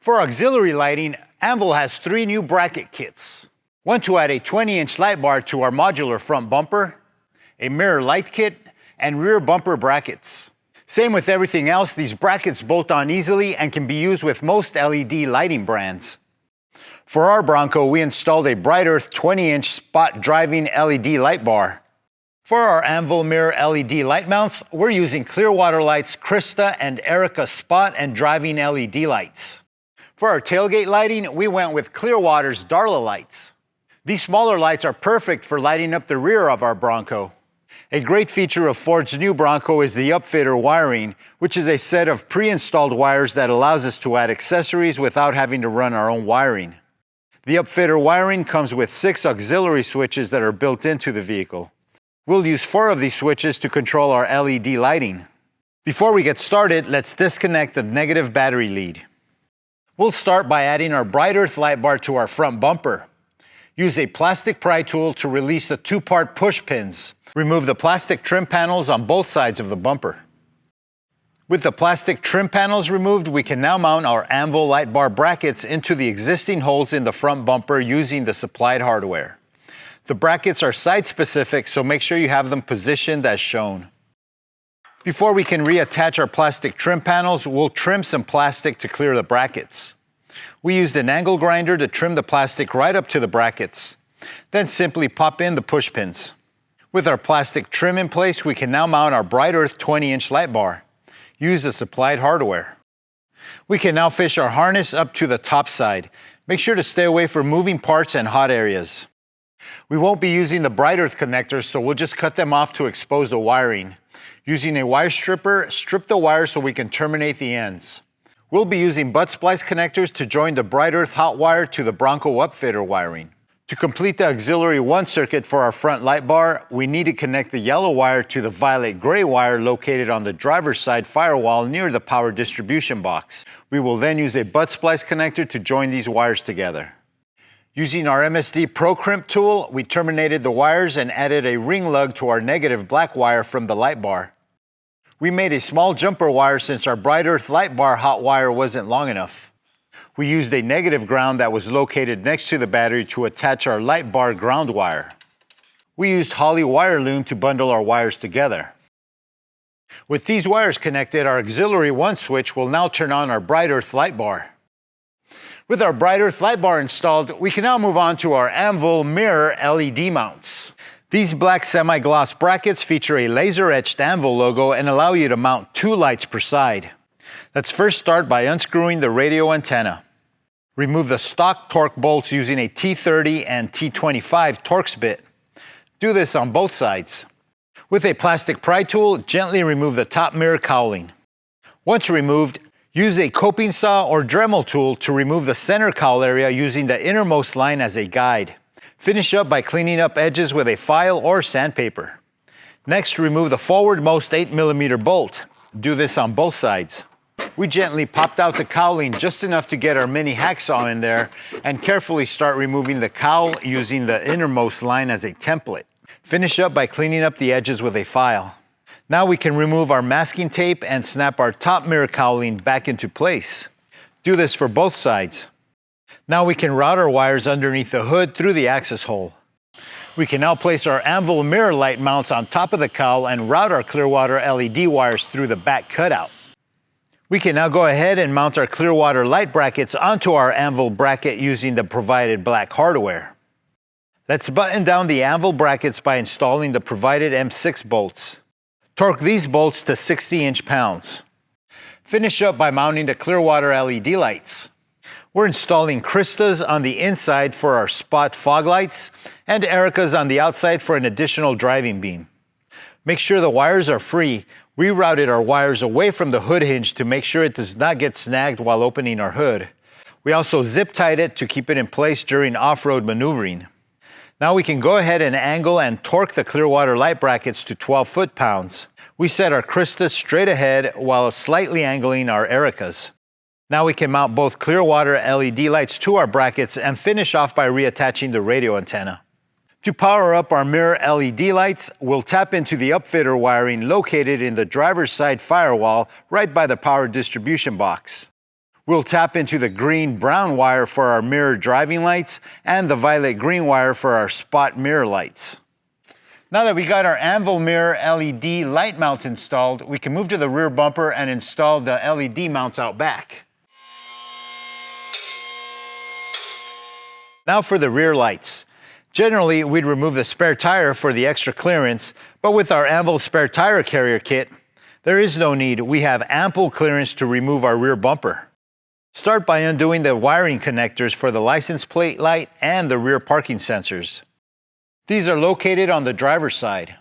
For auxiliary lighting, Anvil has 3 new bracket kits. One to add a 20-inch light bar to our modular front bumper, a mirror light kit, and rear bumper brackets. Same with everything else, these brackets bolt on easily and can be used with most LED lighting brands. For our Bronco, we installed a Bright Earth 20-inch spot driving LED light bar. For our Anvil mirror LED light mounts, we're using Clearwater Lights Krista and Erica spot and driving LED lights. For our tailgate lighting, we went with Clearwater's Darla Lights. These smaller lights are perfect for lighting up the rear of our Bronco. A great feature of Ford's new Bronco is the Upfitter Wiring, which is a set of pre-installed wires that allows us to add accessories without having to run our own wiring. The Upfitter Wiring comes with 6 auxiliary switches that are built into the vehicle. We'll use 4 of these switches to control our LED lighting. Before we get started, let's disconnect the negative battery lead. We'll start by adding our Bright Earth light bar to our front bumper. Use a plastic pry tool to release the 2-part push pins. Remove the plastic trim panels on both sides of the bumper. With the plastic trim panels removed, we can now mount our Anvil light bar brackets into the existing holes in the front bumper using the supplied hardware. The brackets are site-specific, so make sure you have them positioned as shown. Before we can reattach our plastic trim panels, we'll trim some plastic to clear the brackets. We used an angle grinder to trim the plastic right up to the brackets. Then simply pop in the push pins. With our plastic trim in place, we can now mount our Bright Earth 20-inch light bar. Use the supplied hardware. We can now fish our harness up to the top side. Make sure to stay away from moving parts and hot areas. We won't be using the Bright Earth connectors, so we'll just cut them off to expose the wiring. Using a wire stripper, strip the wire so we can terminate the ends. We'll be using butt splice connectors to join the Bright Earth hot wire to the Bronco Upfitter wiring. To complete the auxiliary 1 circuit for our front light bar, we need to connect the yellow wire to the violet-gray wire located on the driver's side firewall near the power distribution box. We will then use a butt splice connector to join these wires together. Using our MSD Pro Crimp tool, we terminated the wires and added a ring lug to our negative black wire from the light bar. We made a small jumper wire since our Bright Earth light bar hot wire wasn't long enough. We used a negative ground that was located next to the battery to attach our light bar ground wire. We used Holley wire loom to bundle our wires together. With these wires connected, our auxiliary 1 switch will now turn on our Bright Earth light bar. With our Bright Earth light bar installed, we can now move on to our Anvil mirror LED mounts. These black semi-gloss brackets feature a laser-etched Anvil logo and allow you to mount 2 lights per side. Let's first start by unscrewing the radio antenna. Remove the stock torque bolts using a T30 and T25 Torx bit. Do this on both sides. With a plastic pry tool, gently remove the top mirror cowling. Once removed, use a coping saw or Dremel tool to remove the center cowl area using the innermost line as a guide. Finish up by cleaning up edges with a file or sandpaper. Next, remove the forwardmost 8mm bolt. Do this on both sides. We gently popped out the cowling just enough to get our mini hacksaw in there and carefully start removing the cowl using the innermost line as a template. Finish up by cleaning up the edges with a file. Now we can remove our masking tape and snap our top mirror cowling back into place. Do this for both sides. Now we can route our wires underneath the hood through the access hole. We can now place our Anvil mirror light mounts on top of the cowl and route our Clearwater LED wires through the back cutout. We can now go ahead and mount our Clearwater light brackets onto our Anvil bracket using the provided black hardware. Let's button down the Anvil brackets by installing the provided M6 bolts. Torque these bolts to 60 inch-pounds. Finish up by mounting the Clearwater LED lights. We're installing Krista's on the inside for our spot fog lights and Erica's on the outside for an additional driving beam. Make sure the wires are free. We routed our wires away from the hood hinge to make sure it does not get snagged while opening our hood. We also zip tied it to keep it in place during off-road maneuvering. Now we can go ahead and angle and torque the Clearwater light brackets to 12 foot-pounds. We set our Krista's straight ahead while slightly angling our Erica's. Now we can mount both Clearwater LED lights to our brackets and finish off by reattaching the radio antenna. To power up our mirror LED lights, we'll tap into the Upfitter wiring located in the driver's side firewall right by the power distribution box. We'll tap into the green-brown wire for our mirror driving lights and the violet-green wire for our spot mirror lights. Now that we got our Anvil mirror LED light mounts installed, we can move to the rear bumper and install the LED mounts out back. Now for the rear lights. Generally, we'd remove the spare tire for the extra clearance, but with our Anvil spare tire carrier kit, there is no need. We have ample clearance to remove our rear bumper. Start by undoing the wiring connectors for the license plate light and the rear parking sensors. These are located on the driver's side.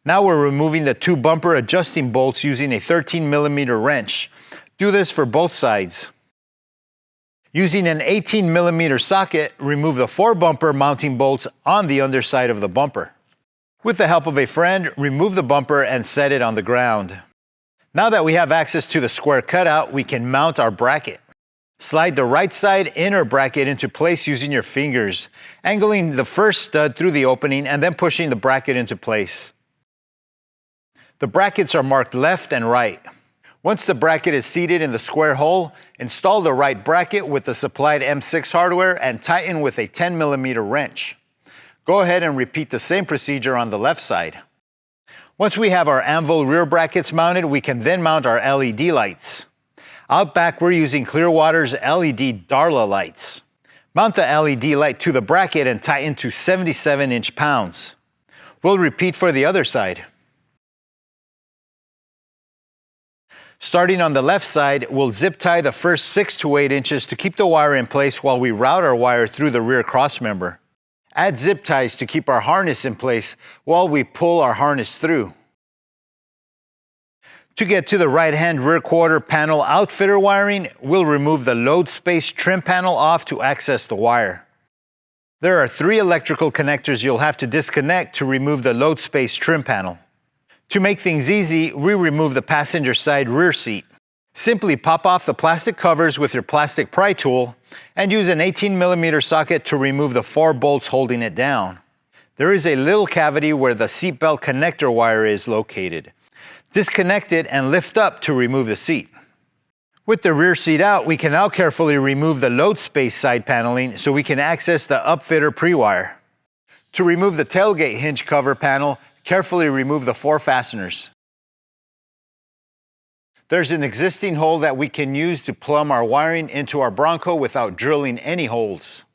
Now we're removing the two bumper adjusting bolts using a 13mm wrench. Do this for both sides. Using an 18mm socket, remove the four bumper mounting bolts on the underside of the bumper. With the help of a friend, remove the bumper and set it on the ground. Now that we have access to the square cutout, we can mount our bracket. Slide the right side inner bracket into place using your fingers, angling the first stud through the opening and then pushing the bracket into place. The brackets are marked left and right. Once the bracket is seated in the square hole, install the right bracket with the supplied M6 hardware and tighten with a 10mm wrench. Go ahead and repeat the same procedure on the left side. Once we have our Anvil rear brackets mounted, we can then mount our LED lights. Out back, we're using Clearwater's LED Darla Lights. Mount the LED light to the bracket and tighten to 77 inch-pounds. We'll repeat for the other side. Starting on the left side, we'll zip tie the first 6 to 8 inches to keep the wire in place while we route our wire through the rear crossmember. Add zip ties to keep our harness in place while we pull our harness through. To get to the right-hand rear quarter panel outfitter wiring, we'll remove the load space trim panel off to access the wire. There are 3 electrical connectors you'll have to disconnect to remove the load space trim panel. To make things easy, we remove the passenger side rear seat. Simply pop off the plastic covers with your plastic pry tool and use an 18mm socket to remove the 4 bolts holding it down. There is a little cavity where the seatbelt connector wire is located. Disconnect it and lift up to remove the seat. With the rear seat out, we can now carefully remove the load space side paneling so we can access the upfitter pre-wire. To remove the tailgate hinge cover panel, carefully remove the 4 fasteners. There's an existing hole that we can use to plumb our wiring into our Bronco without drilling any holes.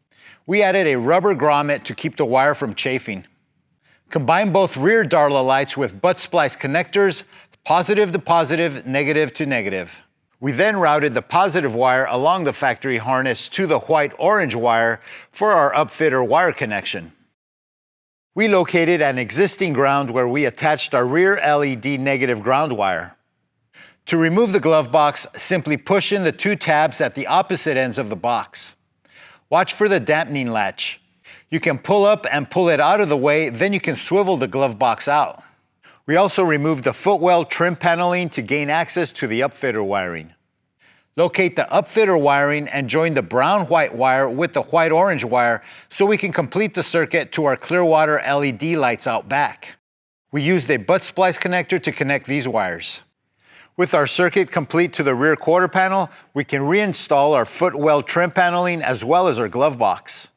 We added a rubber grommet to keep the wire from chafing. Combine both rear Darla lights with butt splice connectors, positive to positive, negative to negative. We then routed the positive wire along the factory harness to the white-orange wire for our upfitter wire connection. We located an existing ground where we attached our rear LED negative ground wire. To remove the glove box, simply push in the 2 tabs at the opposite ends of the box. Watch for the dampening latch. You can pull up and pull it out of the way, then you can swivel the glove box out. We also removed the footwell trim paneling to gain access to the upfitter wiring. Locate the upfitter wiring and join the brown-white wire with the white-orange wire so we can complete the circuit to our Clearwater LED lights out back. We used a butt splice connector to connect these wires. With our circuit complete to the rear quarter panel, we can reinstall our footwell trim paneling as well as our glove box.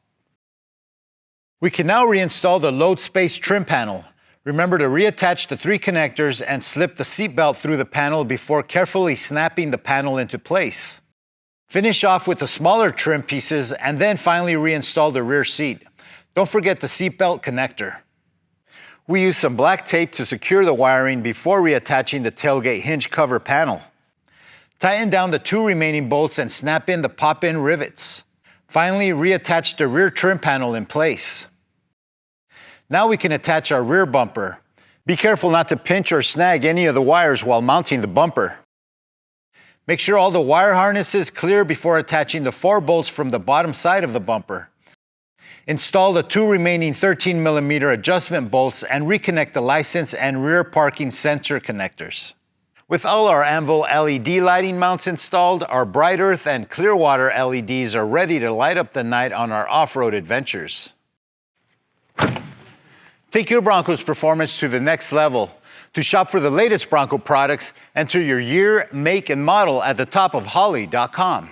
We can now reinstall the load space trim panel. Remember to reattach the 3 connectors and slip the seat belt through the panel before carefully snapping the panel into place. Finish off with the smaller trim pieces and then finally reinstall the rear seat. Don't forget the seat belt connector. We use some black tape to secure the wiring before reattaching the tailgate hinge cover panel. Tighten down the 2 remaining bolts and snap in the pop-in rivets. Finally, reattach the rear trim panel in place. Now we can attach our rear bumper. Be careful not to pinch or snag any of the wires while mounting the bumper. Make sure all the wire harness is clear before attaching the 4 bolts from the bottom side of the bumper. Install the 2 remaining 13mm adjustment bolts and reconnect the license and rear parking sensor connectors. With all our Anvil LED lighting mounts installed, our Bright Earth and Clearwater LEDs are ready to light up the night on our off-road adventures. Take your Bronco's performance to the next level. To shop for the latest Bronco products, enter your year, make, and model at the top of Holley.com.